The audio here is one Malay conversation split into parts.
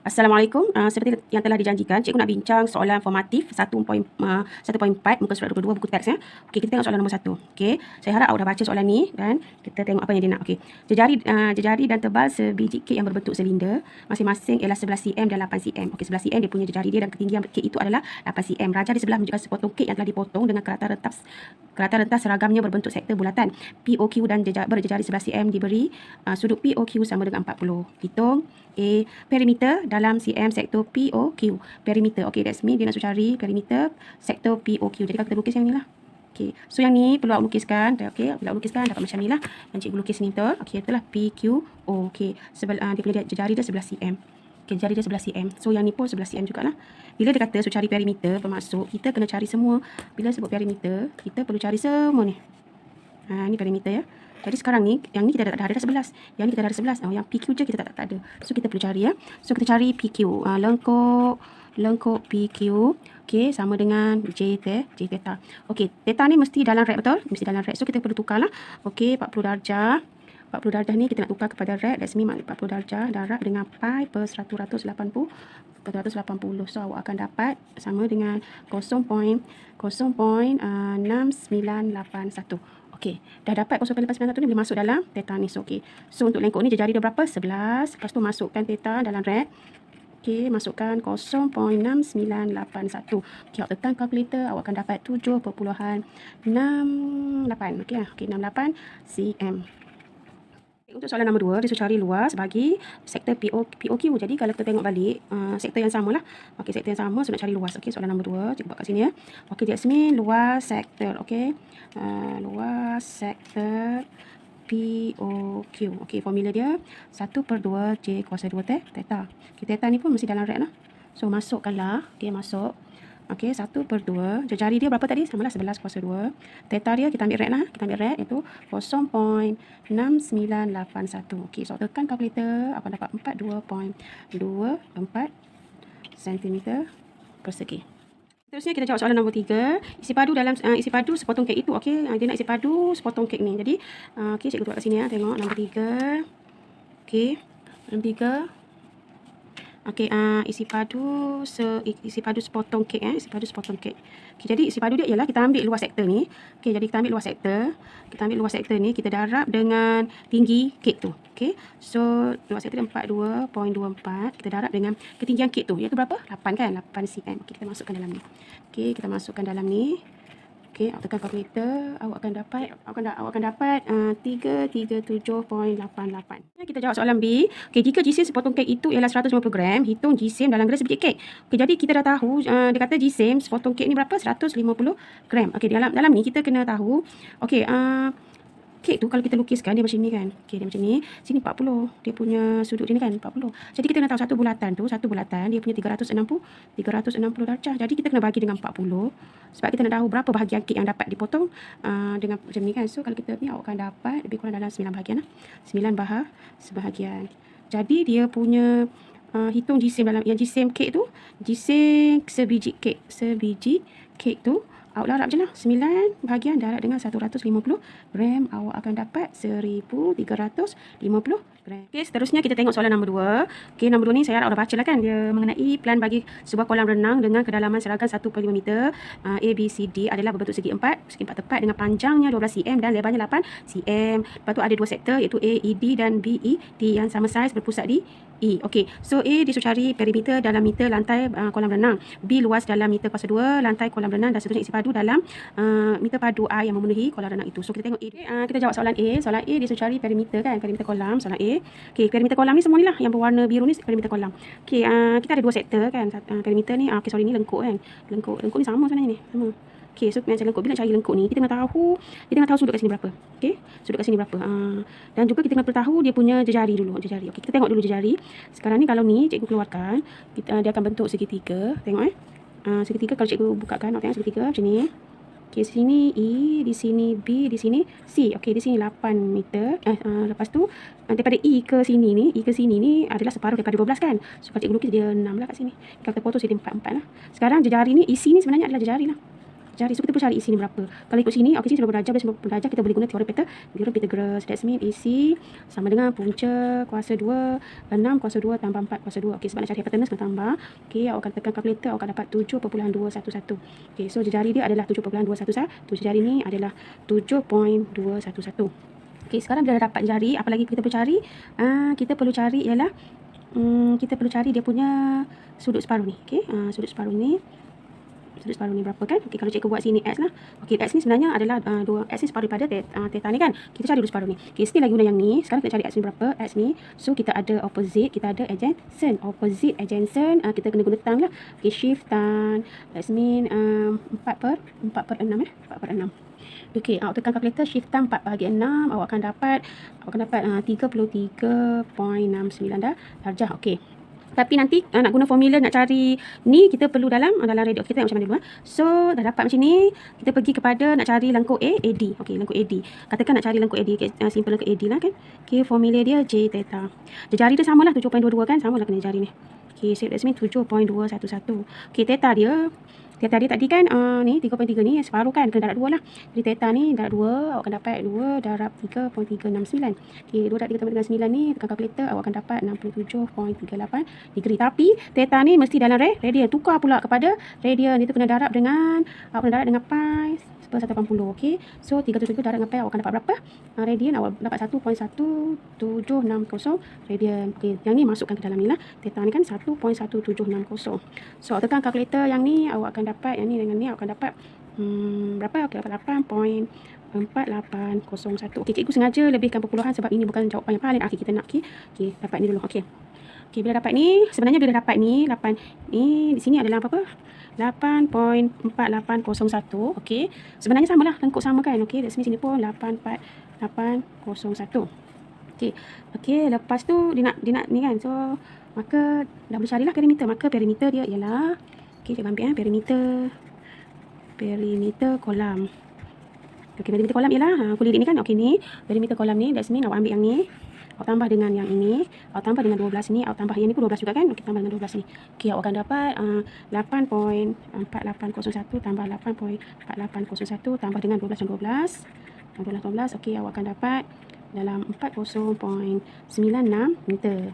Assalamualaikum. Seperti yang telah dijanjikan, cikgu nak bincang soalan formatif 1.4 muka surat 22 buku teks ya. Okey, kita tengok soalan nombor 1. Okey, saya harap awak dah baca soalan ni dan kita tengok apa yang dia nak. Okey. Jejari dan tebal sebiji kek yang berbentuk silinder masing-masing ialah 11 cm dan 8 cm. Okey, 11 cm dia punya jejari dia dan ketinggian kek itu adalah 8 cm. Raja di sebelah menunjukkan sepotong kek yang telah dipotong dengan kerata rentas seragamnya berbentuk sektor bulatan. POQ dan berjejari 11 cm diberi sudut POQ sama dengan 40. Hitung perimeter dalam cm sektor POQ. Perimeter. Okey, that's mean dia nak cari perimeter sektor POQ. Jadi kalau kita lukis yang ni lah. Okey, so yang ni perlu awak lukiskan. Okey, bila awak lukiskan dapat macam ni lah. Dan cikgu lukis ni betul. Okey, itulah PQO. Okey, dia punya jari dia 11 cm. Okey, jari dia 11 cm. So yang ni pun 11 cm jugalah. Bila dia kata cari perimeter, bermaksud kita kena cari semua. Bila sebut perimeter, kita perlu cari semua ni. Ni perimeter ya. Jadi sekarang ni, yang ni kita dah ada 11. Yang ni kita dah ada 11. Yang PQ je kita tak ada. So kita perlu cari ya. So kita cari PQ. Lengkuk PQ. Okey, sama dengan J theta. Okey, theta ni mesti dalam rad betul? Mesti dalam rad. So kita perlu tukarlah. Okey, 40 darjah. 40 darjah ni kita nak tukar kepada rad. That's mean 40 darjah darab dengan pi per 180. So awak akan dapat sama dengan 0.6981. Okey, dah dapat 0.891 ni boleh masuk dalam theta ni. So okey. So untuk lengkuk ni jejari dia berapa? 11. Lepas tu masukkan theta dalam rad. Okey, masukkan 0.6981. Okey, awak tekan kalkulator, awak akan dapat 7.68. Okey, 68 cm. Untuk soalan nombor 2, dia suruh cari luas bagi sektor POQ. Jadi kalau kita tengok balik, sektor yang sama lah. Okey, sektor yang sama, so nak cari luas. Okey, soalan nombor 2, cikgu buat kat sini ya. Okey, Jasmine, luas sektor. Okey, luas sektor POQ. Okey, formula dia 1/2 J kuasa 2 theta. Okey, theta ni pun mesti dalam rad lah. So masukkanlah, dia masuk. Okey, 1/2. Jejari dia berapa tadi? Samalah 11 kuasa 2. Theta dia kita ambil rad lah. Kita ambil rad iaitu 0.6981. Okey, so tekan kalkulator, apa dapat 42.24 cm persegi. Terusnya kita jawab soalan nombor 3. Isi padu sepotong kek itu. Okey, dia nak isi padu sepotong kek ni. Jadi, okey, cikgu buat kat sini ya. Tengok nombor 3. Okey, nombor 3. Okey, isi padu sepotong kek isi padu sepotong kek. Okey, jadi isi padu dia ialah kita ambil luas sektor ni. Okey, jadi kita ambil luas sektor. Kita ambil luas sektor ni, kita darab dengan tinggi kek tu. Okey. So, luas sektor dia 42.24. Kita darab dengan ketinggian kek tu. Iaitu berapa? 8 kan? 8 cm. Okey, kita masukkan dalam ni. Okey, kita masukkan dalam ni. Okey, awak tekan kalkulator, awak akan dapat 337.88. Kita jawab soalan B. Okey, jika jisim sepotong kek itu ialah 150 gram, hitung jisim dalam gelas sebiji kek. Okey, jadi kita dah tahu dia kata jisim sepotong kek ni berapa? 150 gram. Okey, dalam ni kita kena tahu okey, kek tu kalau kita lukiskan dia macam ni kan. Okey, dia macam ni. Sini 40. Dia punya sudut dia ni kan 40. Jadi kita nak tahu satu bulatan dia punya 360 darjah. Jadi kita kena bagi dengan 40 sebab kita nak tahu berapa bahagian kek yang dapat dipotong dengan macam ni kan. So kalau kita ni awak akan dapat lebih kurang dalam 9 bahagian lah. 9 sebahagian. Jadi dia punya hitung jisim dalam yang jisim kek tu, jisim sebiji kek tu awak darab je lah. 9 bahagian darab dengan 150 gram. Awak akan dapat 1350 gram. Okey, seterusnya kita tengok soalan nombor 2. Okey, nombor 2 ni saya harap dah baca lah kan. Dia mengenai plan bagi sebuah kolam renang dengan kedalaman seragam 1.5 meter. A, B, C, D adalah berbentuk segi 4 tepat dengan panjangnya 12 cm dan lebarnya 8 cm. Lepas tu ada dua sektor iaitu A, E, D dan B, E, D yang sama saiz berpusat di E. Okey, so A disuruh cari perimeter dalam meter lantai kolam renang. B luas dalam meter kuasa 2 lantai kolam renang dan seterusnya isi padu dalam meter padu air yang memenuhi kolam renang itu. So kita tengok A. Kita jawab soalan A. Soalan A disuruh cari perimeter kan, perimeter kolam. Soalan A. Okey, perimeter kolam ni semua ni lah yang berwarna biru ni perimeter kolam. Okey, kita ada dua sektor kan. Perimeter ni okey, sorry ni lengkuk kan. Lengkuk ni sama sebenarnya ni. Sama. Okey, so macam lengkuk, bila nak cari lengkuk ni kita kena tahu sudut kat sini berapa. Okey, sudut kat sini berapa. Dan juga kita kena tahu dia punya jejari dulu. Okey, kita tengok dulu jejari. Sekarang ni kalau ni cikgu keluarkan, dia akan bentuk segitiga. Tengok segitiga kalau cikgu bukakan, tengok segitiga macam ni. Okey, sini E, di sini B, di sini C. Okey, di sini 8 meter. Lepas tu daripada E ke sini ni adalah separuh daripada 12 kan. So kalau cikgu lukis dia 6 lah kat sini. Kalau kita potong jadi 4 lah. Sekarang jejari ni isi ni sebenarnya adalah jejari lah. jari. So kita perlu cari isi ni berapa. Kalau ikut sini, okey, sini 90 darjah, 90 darjah, kita boleh guna teori Pythagoras. That's mean isi sama dengan punca kuasa 2, 6 kuasa 2 tambah 4 kuasa 2. Okey, sebab nak cari hypotenuse kena tambah. Okey, awak akan tekan kalkulator, awak akan dapat 7.211. Okey, so jari dia adalah 7.211. Jari ni adalah 7.211. Okey, sekarang bila dah dapat jari, apa lagi kita perlu cari? Kita perlu cari ialah kita perlu cari dia punya sudut separuh ni. Okey, sudut separuh ni berapa kan? Okey, kalau cikgu buat sini X lah. Okey, X ni sebenarnya adalah X ni separuh daripada theta ni kan. Kita cari dulu separuh ni. Okey, still lagi guna yang ni. Sekarang kita cari X ni berapa? X ni. So kita ada opposite, kita ada adjacent. Opposite, adjacent, kita kena guna tang lah. Okey, shift tang. That's mean 4 per 6 4 per 6. Okey, awak tekan kalkulator, shift tang 4 bahagi 6, awak akan dapat 33.69 darjah. Okey. Tapi nanti nak guna formula nak cari ni, kita perlu dalam radio. Kita tengok macam mana dulu. So dah dapat macam ni, kita pergi kepada nak cari lengkuk AD. Okey, lengkuk AD. Katakan nak cari lengkuk AD, simple lengkuk AD lah kan. Okey, formula dia J theta. Jari dia samalah 7.22 kan, samalah kena jari ni. Okey, so that's mean 7.211. Okey, theta dia tadi kan ni 3.3 ni separuh kan, kena darab 2 lah. Jadi theta ni darab 2, awak akan dapat 2 darab 3.369. Okey, 2 darab 3.369 ni tekan kalkulator, awak akan dapat 67.38 degree. Tapi theta ni mesti dalam radian. Tukar pula kepada radian. Itu kena darab dengan pi per 180. Okey. So 377 darab dengan pi, awak akan dapat berapa? Radian awak dapat 1.1760 radian. Okey, yang ni masukkan ke dalam ni lah. Theta ni kan 1.1760. So awak tekan kalkulator yang ni, awak akan dapat yang ni dengan ni, awak akan dapat berapa? Okey, dapat 8.4801. Okey, cikgu sengaja lebihkan perpuluhan sebab ini bukan jawapan yang paling akhir kita nak. Okey, dapat ni dulu. Okey. Okey, bila dapat ni, sebenarnya bila dapat ni 8 ni di sini adalah apa? 8.4801. Okey. Sebenarnya samalah, lengkuk sama kan. Okey, dari sini pun 84801. Okey. Okey, lepas tu dia nak ni kan. So, maka dah boleh carilah perimeter. Maka perimeter dia ialah, okey, cikgu ambil perimeter kolam. Okey, perimeter kolam ialah kulit ni kan. Okey, ni perimeter kolam ni, that's mean awak ambil yang ni, awak tambah dengan yang ini, awak tambah dengan 12 ni, awak tambah yang ni pun 12 juga kan. Okey, tambah dengan 12 ni. Okey, awak akan dapat 8.4801 tambah 8.4801 tambah dengan 12 dan 12. 12. Okey, awak akan dapat dalam 40.96 meter.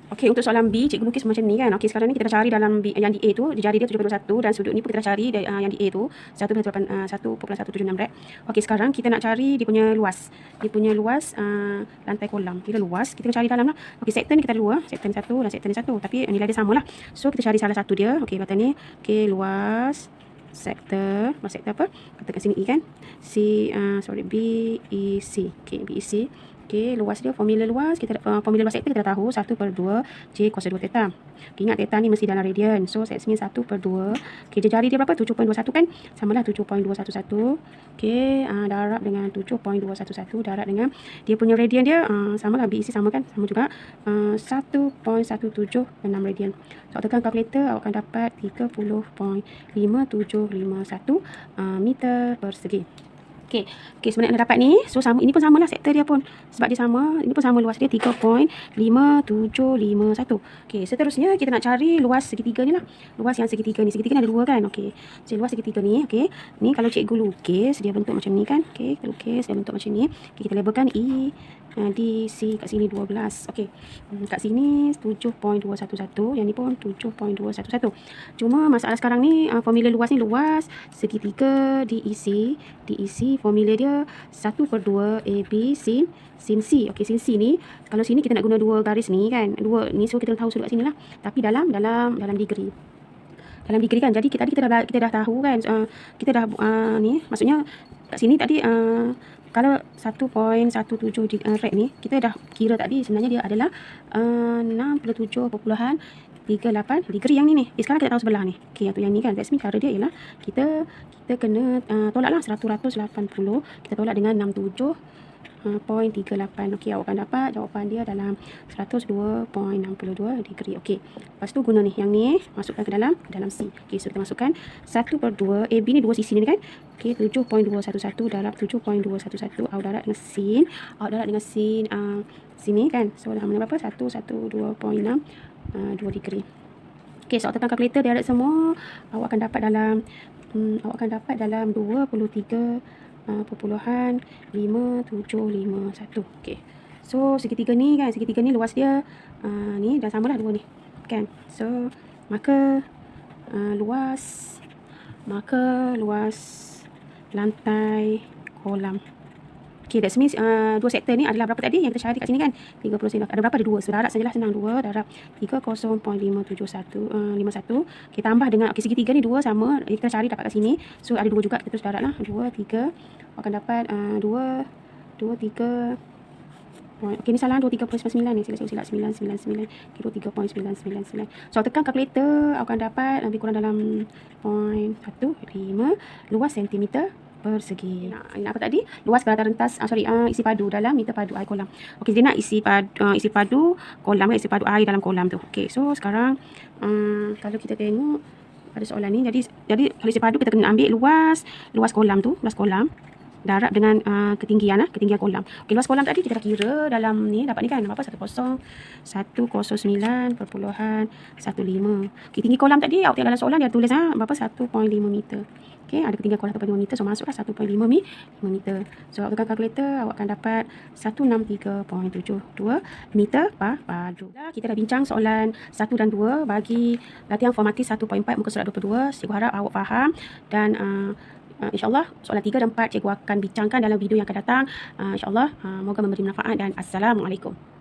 Okey, untuk soalan B, cikgu lukis macam ni kan. Okey, sekarang ni kita dah cari dalam B, yang di A tu, jari dia 7.21 dan sudut ni pun kita dah cari yang di A tu 1.176 rad. Okey, sekarang kita nak cari dia punya luas. Dia punya luas lantai kolam. Kira luas, kita cari dalam lah. Okey, sektor ni kita ada dua, sektor ni 1 dan sektor ni 1, tapi nilai dia sama lah. So kita cari salah satu dia. Okey, kata ni, okey, luas sektor apa? Katakan sini E kan. B E C. Okey, B E C. Okey, luas dia, formula luas, formula luas sektor kita dah tahu 1/2 J kuasa 2 theta. Okay, ingat theta ni mesti dalam radian. So that's mean 1/2. Okey, jari dia berapa? 7.21 kan? Samalah 7.211. Okey, darab dengan 7.211 darab dengan dia punya radian dia samalah BEC sama kan? Sama juga 1.176 radian. So tekan kalkulator, awak akan dapat 30.5751 meter persegi. Okey, sebenarnya dah dapat ni. So sama, ini pun samalah sektor dia pun. Sebab dia sama, ini pun sama luas dia 3.5751. Okey, seterusnya kita nak cari luas segitiga ni lah. Luas yang segitiga ni. Segitiga ni ada dua kan. Okey. So luas segitiga ni, okey. Ni kalau cikgu lukis dia bentuk macam ni kan. Okey, kita lukis dia bentuk macam ni. Okey, kita labelkan E di C kat sini 12. Okey. Kat sini 7.211, yang ni pun 7.211. Cuma masalah sekarang ni formula luas ni luas segitiga DEC formula dia 1/2 AB sin C. Okey, sin C ni kalau sini kita nak guna dua garis ni kan. Dua ni, so kita tahu sudut kat sini lah. Tapi dalam degree. Dalam degree kan. Jadi kita dah tahu kan. Kita dah ni maksudnya kat sini tadi kalau 1.17 rad ni kita dah kira tadi sebenarnya dia adalah 67.38 degree yang ni. Sekarang kita tahu sebelah ni. Okey, atau yang ni kan. That's mean cara dia ialah kita kena tolaklah 180. Kita tolak dengan 67.38. Okey, awak akan dapat jawapan dia dalam 102.62 degree. Okey. Lepas tu guna ni, yang ni masukkan ke dalam C. Okey, so kita masukkan 1/2 AB ni dua sisi ni kan. Okey, 7.211 darab 7.211 awak darab dengan sin. Awak darab dengan sin sini kan. So dalam berapa? 112.62 degree. Okey, so tekan kalkulator dia ada semua. Awak akan dapat dalam 23.5751. Okey. So segitiga ni luas dia ni dah samalah dua ni. Kan? So maka luas lantai kolam. Okay, that means dua sektor ni adalah berapa tadi yang kita cari kat sini kan? 39. Ada berapa? Ada 2. So darab sajalah, senang. 2 darab 30.571. Okay, tambah dengan segitiga ni 2 sama. Kita cari dapat kat sini. So ada 2 juga. Kita terus darab lah. 2, 3. Akan dapat 2, 3. Okay, ni salah. 23.99 ni. Silap 999. Okay, 23.999. So tekan kalkulator, akan dapat lebih kurang dalam 0.15 luas sentimeter persegi. Ini apa tadi? Luas kelatan rentas, isi padu dalam meter padu air kolam. Okey, dia nak isi padu kolam, isi padu air dalam kolam tu. Okey, so sekarang kalau kita tengok pada soalan ni, jadi kalau isi padu kita kena ambil luas kolam tu, luas kolam darab dengan ketinggian kolam. Okey, luas kolam tadi kita dah kira dalam ni, dapat ni kan berapa? 109.15. Okey, tinggi kolam tadi awak tengok dalam soalan dia tulis berapa? 1.5 meter. Okey, ada ketinggian kolam 1.5 meter, so masuklah 1.5 meter. So awak tekan kalkulator, awak akan dapat 163.72 meter padu. Kita dah bincang soalan 1 dan 2 bagi latihan formatif 1.4 muka surat 22. Cikgu harap awak faham dan InsyaAllah soalan 3 dan 4 cikgu akan bincangkan dalam video yang akan datang. InsyaAllah moga memberi manfaat dan Assalamualaikum.